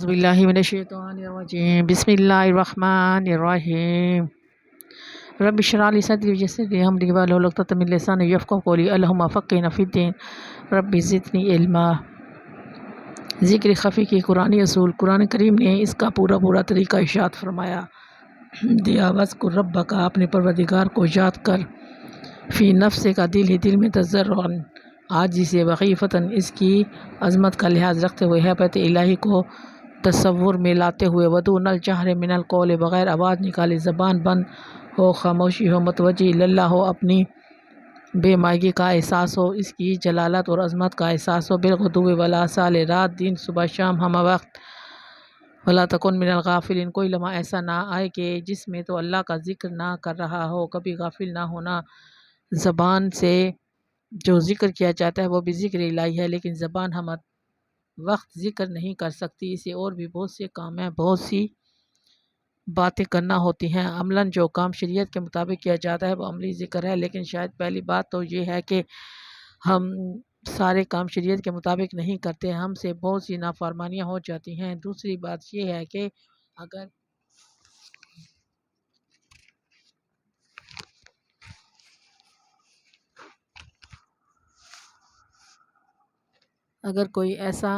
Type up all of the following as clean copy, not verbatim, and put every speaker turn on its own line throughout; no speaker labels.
اعوذ باللہ من الشیطان الرجیم بسم اللہ الرحمن الرحیم رب اشرح لی صدری ویسر لی امری واحلل عقدۃ من لسانی یفقہوا قولی اللہم فقہنا فی الدین رب زدنی علما۔ ذکر خفی کی قرآنی اصول۔ قرآن کریم نے اس کا پورا طریقہ ارشاد فرمایا دیا وذکر ربک، اپنے پروردگار کو یاد کر، فی نفس کا دل میں تضرعاً، عاجزی سے، وخیفتاً اس کی عظمت کا لحاظ رکھتے ہوئے، ہیبت الہی کو تصور میں لاتے ہوئے، ودون الجہر من القول، بغیر آواز نکالے، زبان بند ہو، خاموشی ہو، متوجہ اللہ ہو، اپنی بے مائگی کا احساس ہو، اس کی جلالت اور عظمت کا احساس ہو، بالغدو والآصال، رات دن صبح شام ہمہ وقت، ولا تکن من الغافلین، کوئی لمحہ ایسا نہ آئے کہ جس میں تو اللہ کا ذکر نہ کر رہا ہو۔ کبھی غافل نہ ہونا۔ زبان سے جو ذکر کیا جاتا ہے وہ بھی ذکر الہی ہے، لیکن زبان ہم وقت ذکر نہیں کر سکتی، اسے اور بھی بہت سے کام ہیں، بہت سی باتیں کرنا ہوتی ہیں۔ عملاً جو کام شریعت کے مطابق کیا جاتا ہے وہ عملی ذکر ہے، لیکن شاید پہلی بات تو یہ ہے کہ ہم سارے کام شریعت کے مطابق نہیں کرتے، ہم سے بہت سی نافرمانیاں ہو جاتی ہیں۔ دوسری بات یہ ہے کہ اگر کوئی ایسا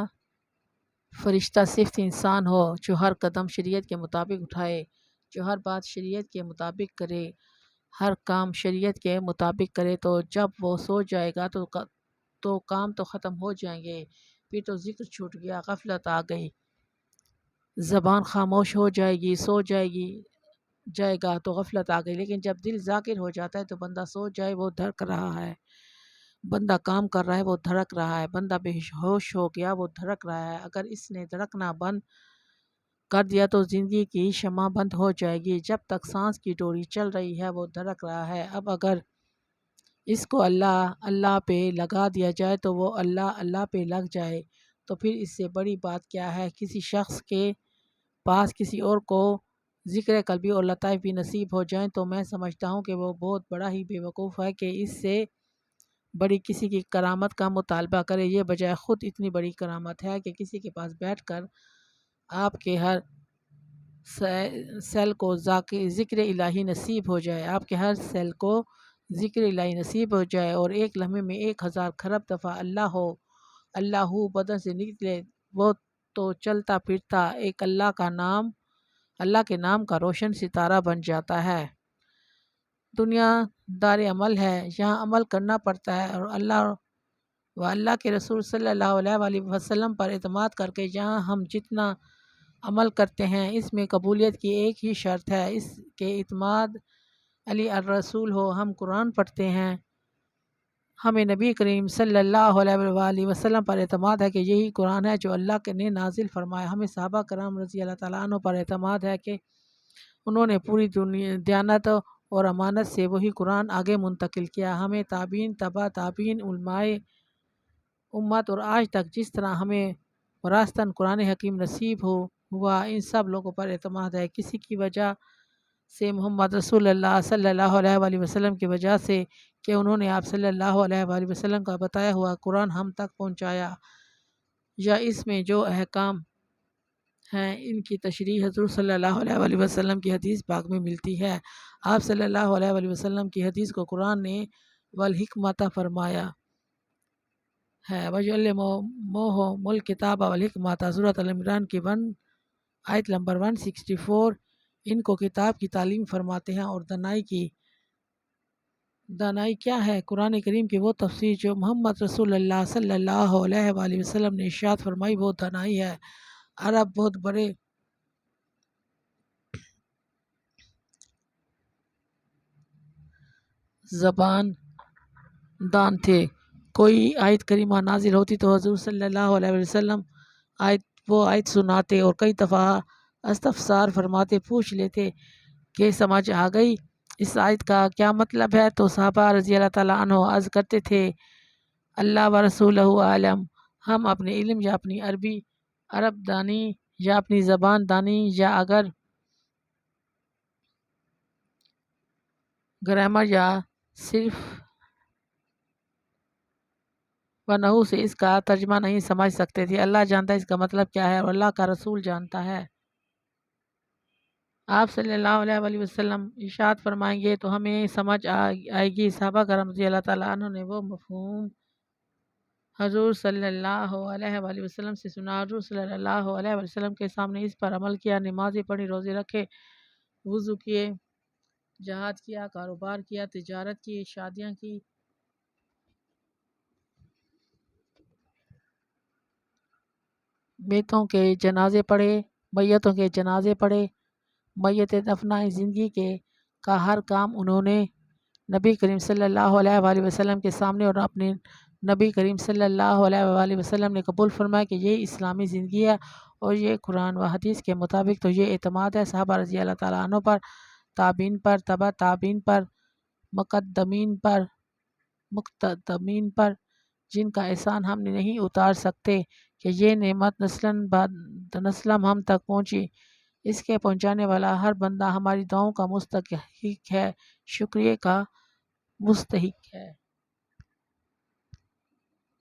فرشتہ صفت انسان ہو جو ہر قدم شریعت کے مطابق اٹھائے، جو ہر بات شریعت کے مطابق کرے، ہر کام شریعت کے مطابق کرے، تو جب وہ سو جائے گا تو کام تو ختم ہو جائیں گے، پھر تو ذکر چھوٹ گیا، غفلت آ گئی، زبان خاموش ہو جائے گی، سو جائے گا تو غفلت آ گئی۔ لیکن جب دل ذاکر ہو جاتا ہے تو بندہ سو جائے وہ دھڑک رہا ہے، بندہ کام کر رہا ہے وہ دھڑک رہا ہے، بندہ بے ہوش ہو گیا وہ دھڑک رہا ہے۔ اگر اس نے دھڑکنا بند کر دیا تو زندگی کی شمع بند ہو جائے گی، جب تک سانس کی ڈوری چل رہی ہے وہ دھڑک رہا ہے۔ اب اگر اس کو اللہ پہ لگا دیا جائے تو وہ اللہ پہ لگ جائے، تو پھر اس سے بڑی بات کیا ہے؟ کسی شخص کے پاس کسی اور کو ذکر قلبی اور لطائف بھی نصیب ہو جائیں تو میں سمجھتا ہوں کہ وہ بہت بڑا ہی بے وقوف ہے کہ اس سے بڑی کسی کی کرامت کا مطالبہ کرے، یہ بجائے خود اتنی بڑی کرامت ہے کہ کسی کے پاس بیٹھ کر آپ کے ہر سیل کو ذکر الہی نصیب ہو جائے، آپ کے ہر سیل کو ذکر الہی نصیب ہو جائے، اور ایک لمحے میں 1000 کھرب دفعہ اللہ بدن سے نکلے، وہ تو چلتا پھرتا ایک اللہ کے نام کا روشن ستارہ بن جاتا ہے۔ دنیا دار عمل ہے، یہاں عمل کرنا پڑتا ہے، اور اللہ کے رسول صلی اللہ علیہ وآلہ وسلم پر اعتماد کر کے یہاں ہم جتنا عمل کرتے ہیں اس میں قبولیت کی ایک ہی شرط ہے، اس کے اعتماد علی الرسول ہو۔ ہم قرآن پڑھتے ہیں، ہمیں نبی کریم صلی اللہ علیہ وآلہ وسلم پر اعتماد ہے کہ یہی قرآن ہے جو اللہ نے نازل فرمایا، ہمیں صحابہ کرام رضی اللہ تعالیٰ عنہ پر اعتماد ہے کہ انہوں نے پوری دیانت اور امانت سے وہی قرآن آگے منتقل کیا، ہمیں تابعین، تبع تابعین، علماء امت اور آج تک جس طرح ہمیں وراثتاً قرآن حکیم نصیب ہوا، ان سب لوگوں پر اعتماد ہے۔ کسی کی وجہ سے محمد رسول اللہ صلی اللہ علیہ وآلہ وسلم کی وجہ سے کہ انہوں نے آپ صلی اللہ علیہ وآلہ وسلم کا بتایا ہوا قرآن ہم تک پہنچایا، یا اس میں جو احکام ہیں ان کی تشریح حضور صلی اللہ علیہ وآلہ وسلم کی حدیث پاک میں ملتی ہے۔ آپ صلی اللہ علیہ وآلہ وسلم کی حدیث کو قرآن نے والحکمت فرمایا ہے، وَيُعَلِّمُهُمُ الْكِتَابَ وَالْحِکْمَةَ، سورۃ ال عمران کی آیت نمبر 164، ان کو کتاب کی تعلیم فرماتے ہیں اور دانائی کیا ہے؟ قرآن کریم کی وہ تفسیر جو محمد رسول اللہ صلی اللہ علیہ وآلہ وسلم نے ارشاد فرمائی، وہ دانائی ہے۔ عرب بہت بڑے زبان دان تھے، کوئی آیت کریمہ نازل ہوتی تو حضور صلی اللہ علیہ وسلم وہ آیت سناتے اور کئی دفعہ استفسار فرماتے، پوچھ لیتے کہ سمجھ آ گئی اس آیت کا کیا مطلب ہے؟ تو صحابہ رضی اللہ تعالیٰ عنہ عرض کرتے تھے اللہ و رسولہ عالم، ہم اپنے علم یا اپنی عرب دانی یا اپنی زبان دانی یا اگر گرامر یا صرف وہ نحوس سے اس کا ترجمہ نہیں سمجھ سکتے تھے۔ اللہ جانتا ہے اس کا مطلب کیا ہے اور اللہ کا رسول جانتا ہے۔ آپ صلی اللہ علیہ وآلہ وسلم ارشاد فرمائیں گے تو ہمیں سمجھ آئے گی۔ صحابہ کرام رضی اللہ تعالیٰ عنہ نے وہ مفہوم حضور صلی اللہ علیہ وآلہ وسلم سے سنا۔ حضور صلی اللہ علیہ وآلہ وسلم کے سامنے اس پر عمل کیا، نمازیں پڑھی، روزے رکھے، وضو کیے، جہاد کیا، کاروبار کیا، تجارت کی، شادیاں کی، میتوں کے جنازے پڑھے، میتوں کے جنازے پڑھے، میت دفنائی، زندگی کا ہر کام انہوں نے نبی کریم صلی اللہ علیہ وآلہ وسلم کے سامنے اور اپنے نبی کریم صلی اللہ علیہ وآلہ وسلم نے قبول فرمایا کہ یہ اسلامی زندگی ہے اور یہ قرآن و حدیث کے مطابق تو یہ اعتماد ہے۔ صحابہ رضی اللہ تعالیٰ عنہ پر، تابعین پر، تبع تابعین پر، مقتدمین پر، جن کا احسان ہم نہیں اتار سکتے کہ یہ نعمت نسلاً بعد نسلاً ہم تک پہنچی، اس کے پہنچانے والا ہر بندہ ہماری دعاؤں کا مستحق ہے، شکریہ کا مستحق ہے۔